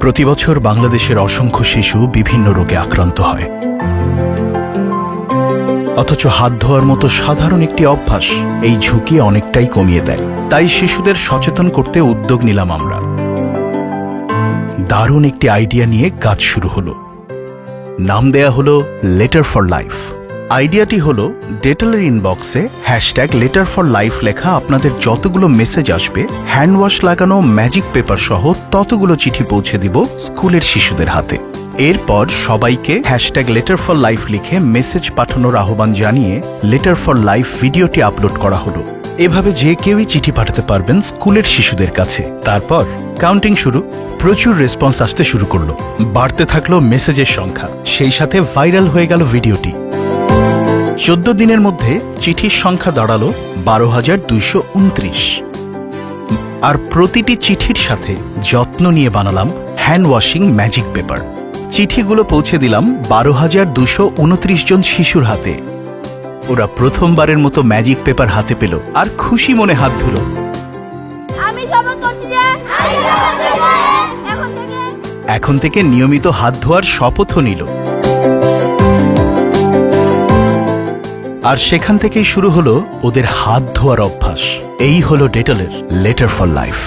প্রতি বছর বাংলাদেশের অসংখ্য শিশু বিভিন্ন রোগে আক্রান্ত হয়, অথচ হাত ধোয়ার মতো সাধারণ একটি অভ্যাস এই ঝুঁকি অনেকটাই কমিয়ে দেয়। তাই শিশুদের সচেতন করতে উদ্যোগ নিলাম আমরা। দারুণ একটি আইডিয়া নিয়ে কাজ শুরু হলো। নাম দেয়া হলো লেটার ফর লাইফ। আইডিয়াটি হলো ডেটলের ইনবক্সে লেটার ফর লাইফ লেখা আপনাদের যতগুলো মেসেজ আসবে, হ্যান্ড ওয়াশ লাগানো ম্যাজিক পেপার সহ ততগুলো চিঠি পৌঁছে দিব স্কুলের শিশুদের হাতে। এরপর সবাইকে লেটার ফর লাইফ লিখে মেসেজ পাঠানোর আহ্বান জানিয়ে লেটার ফর লাইফ ভিডিওটি আপলোড করা হলো। এভাবে যে কেউই চিঠি পাঠাতে পারবেন স্কুলের শিশুদের কাছে। তারপর কাউন্টিং শুরু। প্রচুর রেসপন্স আসতে শুরু করলো, বাড়তে থাকলো মেসেজের সংখ্যা, সেই সাথে ভাইরাল হয়ে গেল ভিডিওটি। 14 দিনের মধ্যে চিঠির সংখ্যা দাঁড়ালো 12,229। আর প্রতিটি চিঠির সাথে যত্ন নিয়ে বানালাম হ্যান্ড ওয়াশিং ম্যাজিক পেপার। চিঠিগুলো পৌঁছে দিলাম 12,229 জন শিশুর হাতে। ওরা প্রথমবারের মতো ম্যাজিক পেপার হাতে পেল আর খুশি মনে হাত ধুলো। এখন থেকে নিয়মিত হাত ধোয়ার শপথও নিল। আর সেখান থেকেই শুরু হলো ওদের হাত ধোয়ার অভ্যাস। এই হলো ডেটলের লেটার ফর লাইফ।